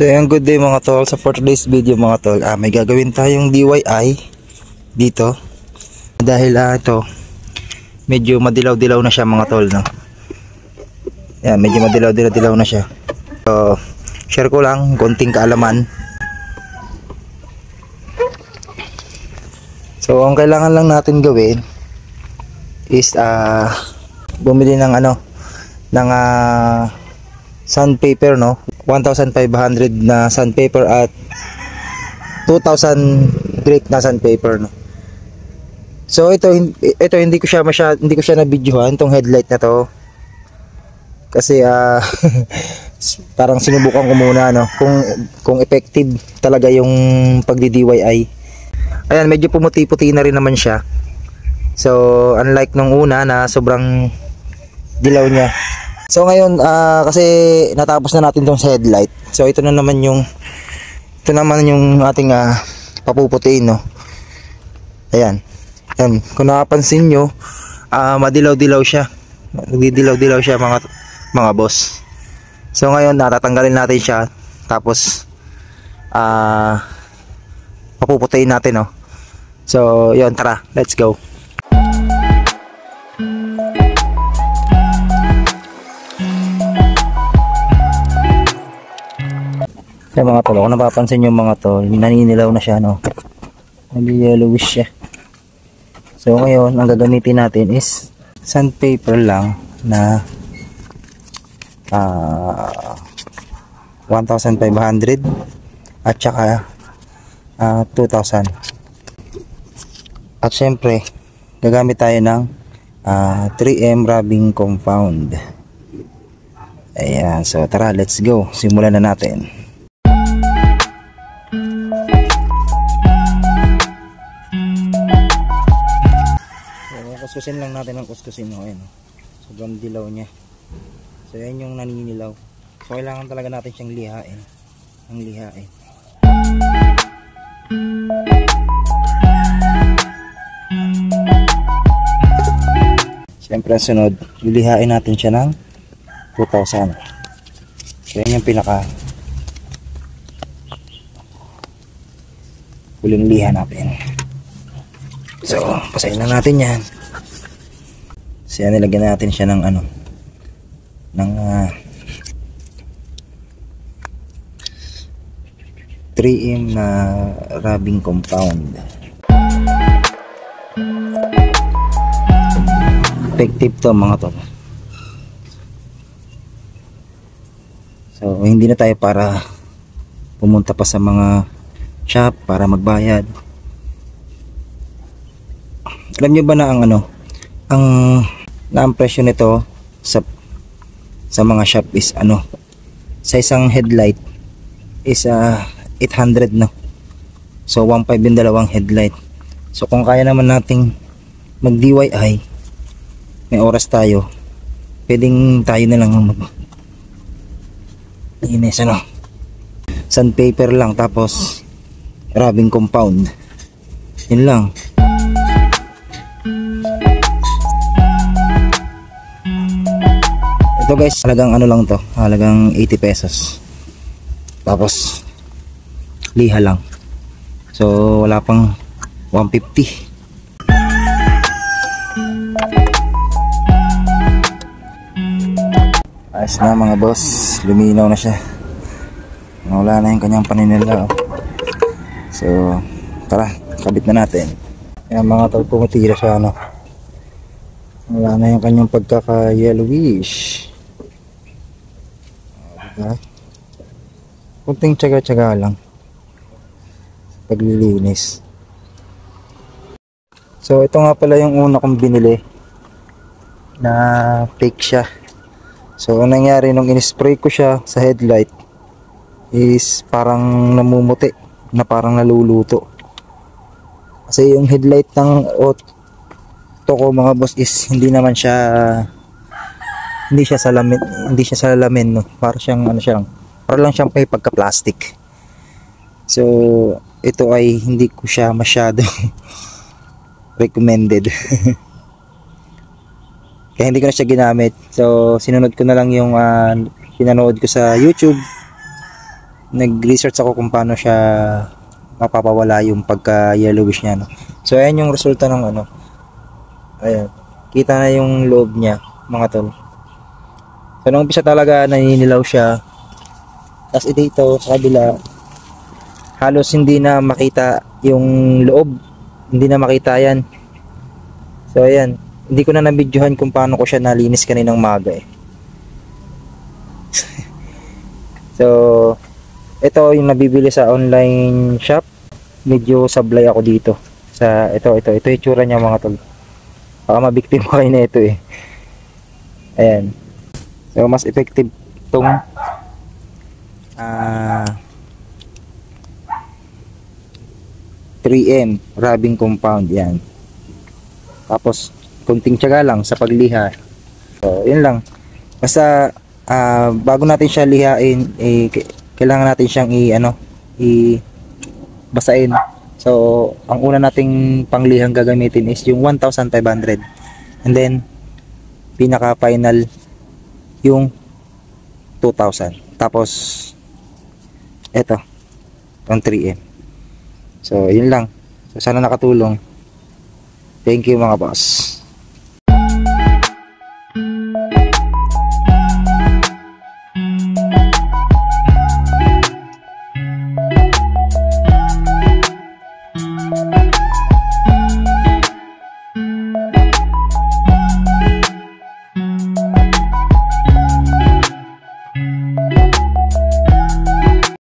So ayan, good day mga tol. So for today's video mga tol, may gagawin tayong DIY dito. Dahil ito, medyo madilaw-dilaw na siya mga tol, no? Ayan, medyo madilaw-dilaw na siya. So, share ko lang konting kaalaman. So ang kailangan lang natin gawin is bumili ng ng sandpaper, no? 1,500 na sandpaper at 2,000 grit na sandpaper, no? So ito hindi ko siya na-videohan tong headlight na to. Kasi parang sinubukan ko muna, no, kung effective talaga yung pagdi-DIY. Ayan, medyo pumuti-puti na rin naman siya. So unlike nung una na sobrang dilaw niya. So ngayon kasi natapos na natin tong headlight. So ito naman yung ating papuputiin, no. Ayan. Ayan, kung napapansin nyo, madilaw-dilaw siya. Nagdidilaw-dilaw siya mga boss. So ngayon natatanggalin natin siya, tapos papuputiin natin, no. So yun, tara, let's go. So mga tol, kung napapansin nyo mga tol, naninilaw na siya, no. Nag-yellowish siya. So ngayon, ang gagamitin natin is sandpaper lang na 1,500 at saka 2,000. At syempre, gagamit tayo ng 3M rubbing compound. Ayan, so tara, let's go. Simulan na natin. Kuskusin lang natin ang kuskusin, no. Ayan, sobrang dilaw niya. So yan yung naninilaw. So kailangan talaga natin siyang lihain. Siyempre ang sunod, lilihain natin siya ng 2,000. So yan yung pinaka huling liha natin. So pasahin lang natin yan. So yan, nilagyan natin siya ng ng 3M na rubbing compound. Effective to mga tol. So hindi na tayo para pumunta pa sa mga shop para magbayad. Alam nyo ba na ang presyo nito sa mga shop is sa isang headlight is 800, no. So 1.5 yung dalawang headlight. So kung kaya naman nating mag DIY, may oras tayo, pwedeng tayo na lang inis, sandpaper lang tapos rubbing compound, yun lang. Ito guys, halagang lang to, halagang 80 pesos. Tapos liha lang. So wala pang 150. Ayos na mga boss, luminaw na siya. Wala na yung kanyang paninilaw. So tara, kabit na natin. Ayan mga tol, pumatira siya, wala na yung kanyang pagkaka-yellowish. Kunting tsaga-tsaga lang paglilinis. So ito nga pala yung una kong binili na fake siya. So ang nangyari nung in-spray ko siya sa headlight is parang namumuti, na parang naluluto. Kasi yung headlight ng auto ko mga boss is hindi siya salamin, no. Para siyang para lang siyang may pagka-plastic. So ito ay hindi ko siya masyado recommended. Kaya hindi ko na siya ginamit. So sinunod ko na lang yung pinanood ko sa YouTube nag-research ako kung paano siya mapapawala yung pagka yellowish niya, no. So ayan yung resulta ng ano. Ayan. Kita na yung loob niya, mga tol. So nung umpisa talaga naninilaw siya. Tapos dito sa kabila halos hindi na makita yung loob. Hindi na makita yan. So ayan, hindi ko na nabidyohan kung paano ko siya nalinis kaninang maga eh. So ito yung nabibili sa online shop. Medyo sablay ako dito. Sa ito yung itsura niya, mga tol. Baka mabiktima kayo na ito eh. Ayan. So mas effective tong 3M rubbing compound, yan. Tapos kunting tiyaga lang sa pagliha. So yun lang. Basta bago natin siya lihain, kailangan natin siyang basain. So ang una nating panglihang gagamitin is yung 1,500, and then pinaka final yung 2,000. Tapos eto yung 3M. So yun lang. So sana nakatulong. Thank you mga boss. Thank you.